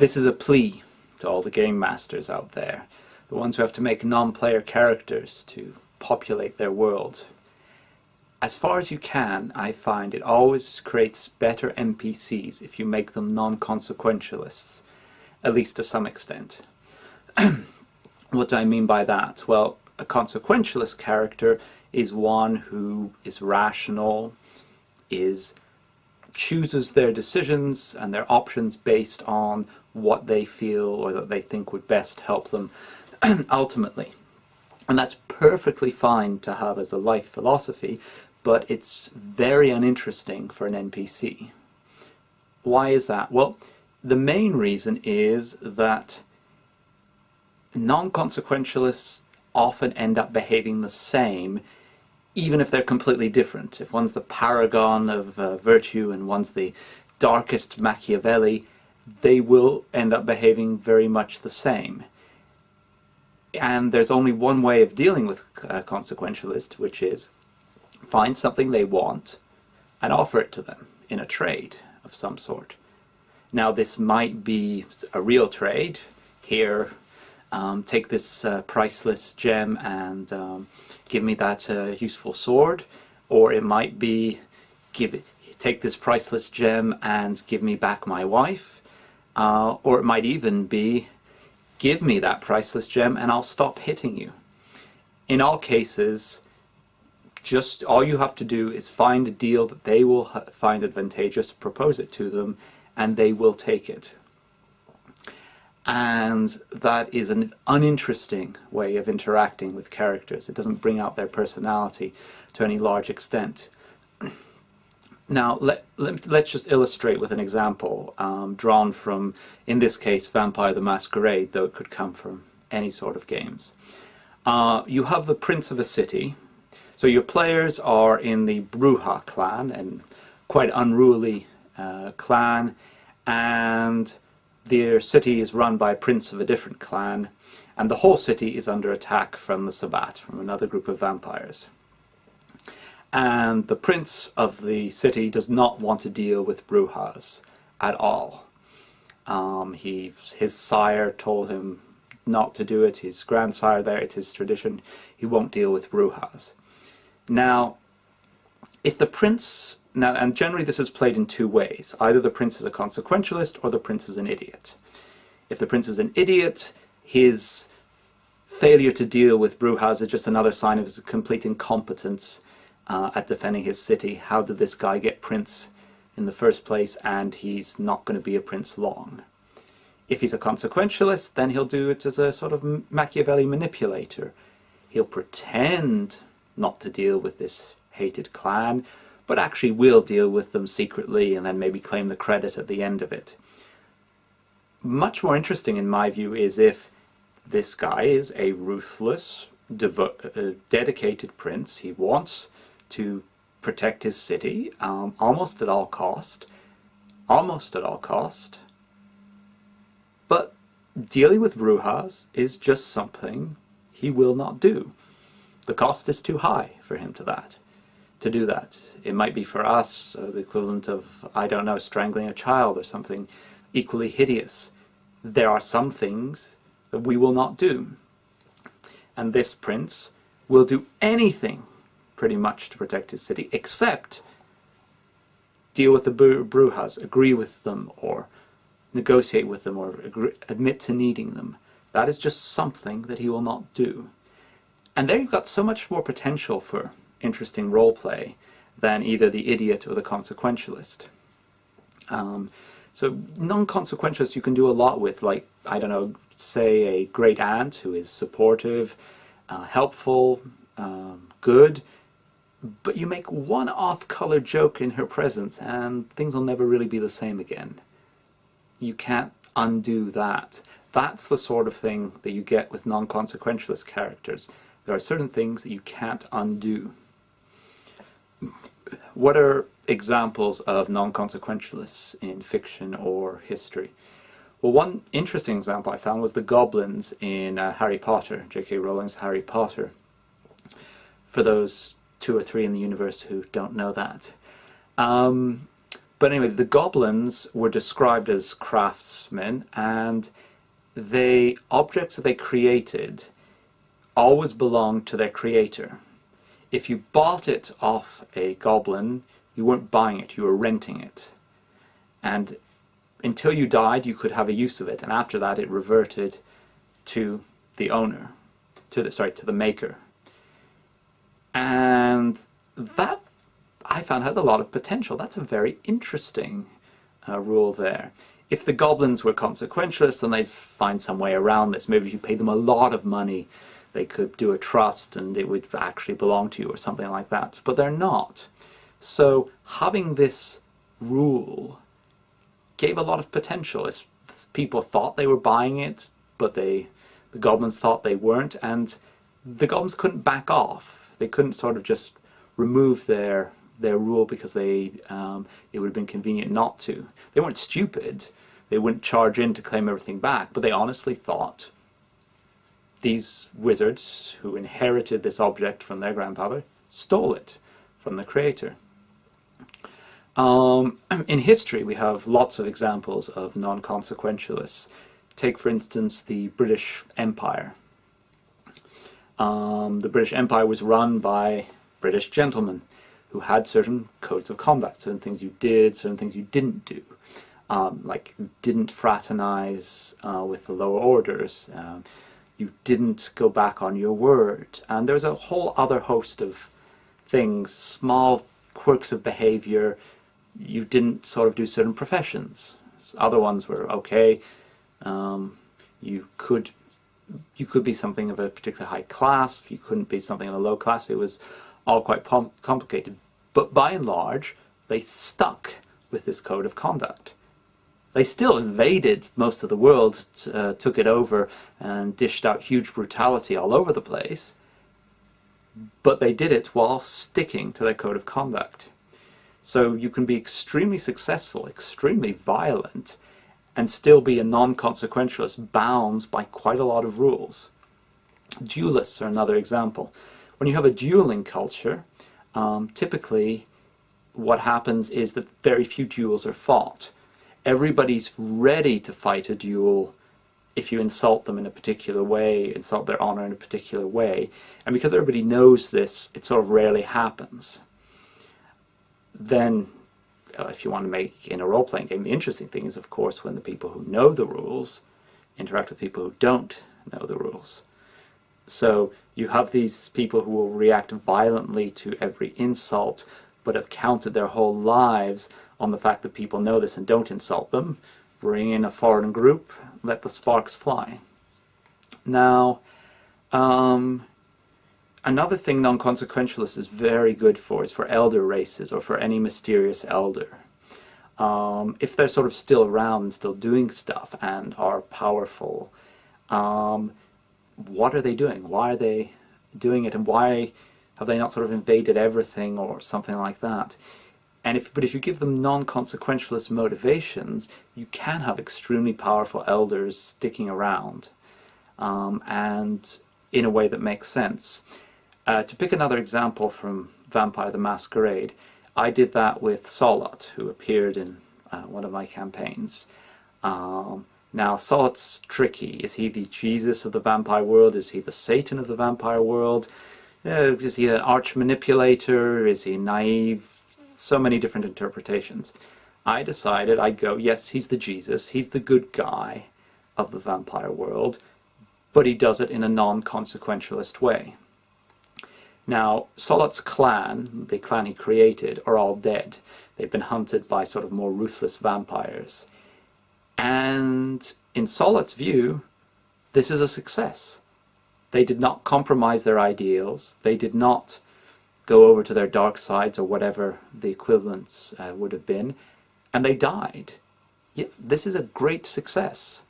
This is a plea to all the game masters out there, the ones who have to make non-player characters to populate their world. As far as you can, I find it always creates better NPCs if you make them non-consequentialists, at least to some extent. What do I mean by that? Well, a consequentialist character is one who is rational, chooses their decisions and their options based on what they feel or that they think would best help them ultimately. And that's perfectly fine to have as a life philosophy, but it's very uninteresting for an NPC. Why is that? Well, the main reason is that non-consequentialists often end up behaving the same, even if they're completely different. If one's the paragon of virtue and one's the darkest Machiavelli, they will end up behaving very much the same. And there's only one way of dealing with a consequentialist, which is find something they want and offer it to them in a trade of some sort. Now, this might be a real trade. Here, take this priceless gem and give me that useful sword. Or it might be take this priceless gem and give me back my wife. Or it might even be give me that priceless gem and I'll stop hitting you. In all cases, just all you have to do is find a deal that they will find advantageous, propose it to them, and they will take it. And that is an uninteresting way of interacting with characters. It doesn't bring out their personality to any large extent. Now, let's just illustrate with an example drawn from, in this case, Vampire the Masquerade, though it could come from any sort of games. You have the prince of a city. So your players are in the Bruja clan, and quite unruly clan, and their city is run by a prince of a different clan, and the whole city is under attack from the Sabbat, from another group of vampires. And the prince of the city does not want to deal with Brujas at all. His sire told him not to do it, his grandsire there, it's his tradition, he won't deal with Brujas. Now, if the prince, and generally this is played in two ways. Either the prince is a consequentialist or the prince is an idiot. If the prince is an idiot, his failure to deal with Brujas is just another sign of his complete incompetence at defending his city. How did this guy get prince in the first place? And he's not going to be a prince long. If he's a consequentialist, then he'll do it as a sort of Machiavelli manipulator. He'll pretend not to deal with this hated clan, but actually will deal with them secretly and then maybe claim the credit at the end of it. Much more interesting, in my view, is if this guy is a ruthless, dedicated prince. He wants to protect his city almost at all cost, but dealing with Brujas is just something he will not do. The cost is too high for him to do that. It might be for us the equivalent of, I don't know, strangling a child or something equally hideous. There are some things that we will not do. And this prince will do anything pretty much to protect his city, except deal with the Brujas, agree with them, or negotiate with them, or admit to needing them. That is just something that he will not do. And there you've got so much more potential for interesting role play than either the idiot or the consequentialist. So non-consequentialists you can do a lot with, like, I don't know, say a great aunt who is supportive, helpful, good, but you make one off-color joke in her presence and things will never really be the same again. You can't undo that. That's the sort of thing that you get with non-consequentialist characters. There are certain things that you can't undo. What are examples of non-consequentialists in fiction or history? Well, one interesting example I found was the goblins in Harry Potter, J.K. Rowling's Harry Potter. For those 2 or 3 in the universe who don't know that. But anyway, the goblins were described as craftsmen, and objects that they created always belonged to their creator. If you bought it off a goblin, you weren't buying it, you were renting it. And until you died, you could have a use of it, and after that it reverted to the owner, to the maker. And that, I found, has a lot of potential. That's a very interesting rule there. If the goblins were consequentialists, then they'd find some way around this. Maybe if you paid them a lot of money, they could do a trust and it would actually belong to you or something like that. But they're not. So having this rule gave a lot of potential. As people thought they were buying it, but the goblins thought they weren't, and the goblins couldn't back off. They couldn't sort of just remove their rule because it would have been convenient not to. They weren't stupid. They wouldn't charge in to claim everything back, but they honestly thought these wizards who inherited this object from their grandfather stole it from the creator. In history, we have lots of examples of non-consequentialists. Take, for instance, the British Empire. The British Empire was run by British gentlemen who had certain codes of conduct, certain things you did, certain things you didn't do. Like you didn't fraternize with the lower orders. You didn't go back on your word. And there's a whole other host of things, small quirks of behavior. You didn't sort of do certain professions. Other ones were okay. You could be something of a particularly high class. You couldn't be something of a low class. It was all quite complicated. But by and large, they stuck with this code of conduct. They still invaded most of the world, took it over, and dished out huge brutality all over the place. But they did it while sticking to their code of conduct. So you can be extremely successful, extremely violent, and still be a non-consequentialist bound by quite a lot of rules. Duelists are another example. When you have a dueling culture, typically what happens is that very few duels are fought. Everybody's ready to fight a duel if you insult them in a particular way, insult their honor in a particular way. And because everybody knows this, it sort of rarely happens. Then, if you want to make in a role-playing game, the interesting thing is, of course, when the people who know the rules interact with people who don't know the rules. So you have these people who will react violently to every insult, but have counted their whole lives on the fact that people know this and don't insult them. Bring in a foreign group, let the sparks fly. Now, another thing non-consequentialist is very good for is for elder races or for any mysterious elder. If they're sort of still around and still doing stuff and are powerful, what are they doing? Why are they doing it, and why have they not sort of invaded everything or something like that? But if you give them non-consequentialist motivations, you can have extremely powerful elders sticking around, and in a way that makes sense. To pick another example from Vampire the Masquerade, I did that with Solot, who appeared in one of my campaigns. Now, Solot's tricky. Is he the Jesus of the vampire world? Is he the Satan of the vampire world? Is he an arch manipulator? Is he naive? So many different interpretations. I decided I'd go, yes, he's the Jesus, he's the good guy of the vampire world, but he does it in a non-consequentialist way. Now, Solot's clan, the clan he created, are all dead. They've been hunted by sort of more ruthless vampires. And in Solot's view, this is a success. They did not compromise their ideals. They did not go over to their dark sides or whatever the equivalents would have been, and they died. Yet this is a great success.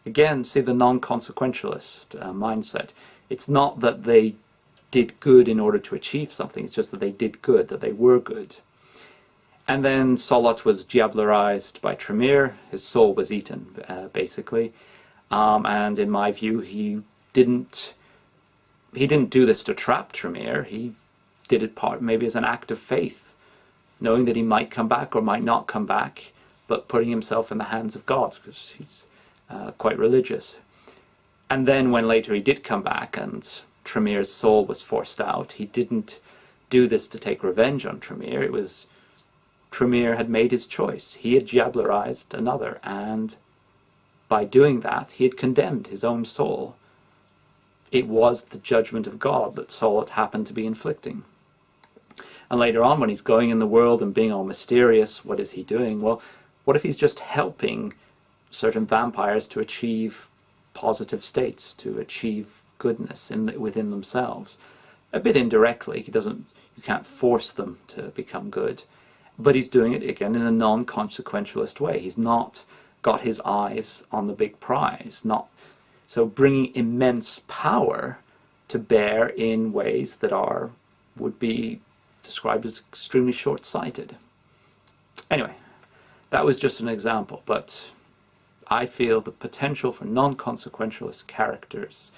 Again, see the non-consequentialist mindset. It's not that they did good in order to achieve something, it's just that they did good, that they were good. And then Solot was diablerized by Tremere. His soul was eaten, basically. And in my view, he didn't do this to trap Tremere. He did it maybe as an act of faith knowing that he might come back or might not come back, but putting himself in the hands of God, because he's quite religious. And then when later he did come back and Tremere's soul was forced out, he didn't do this to take revenge on Tremere. It was Tremere had made his choice. He had diablerized another, and by doing that, he had condemned his own soul. It was the judgment of God that Saul had happened to be inflicting. And later on, when he's going in the world and being all mysterious, what is he doing? Well, what if he's just helping certain vampires to achieve positive states, to achieve goodness within themselves? A bit indirectly. You can't force them to become good. But he's doing it, again, in a non-consequentialist way. He's not got his eyes on the big prize. So bringing immense power to bear in ways that would be described as extremely short-sighted. Anyway, that was just an example, but I feel the potential for non-consequentialist characters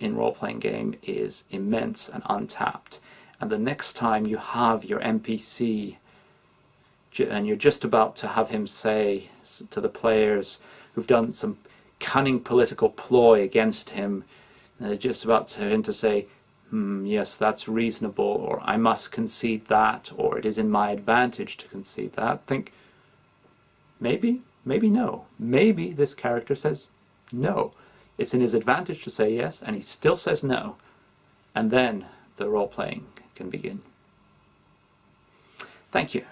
in role-playing game is immense and untapped. And the next time you have your NPC and you're just about to have him say to the players who've done some cunning political ploy against him, and they're just about him to say, yes, that's reasonable, or I must concede that, or it is in my advantage to concede that, think, maybe no. Maybe this character says no. It's in his advantage to say yes, and he still says no. And then the role-playing can begin. Thank you.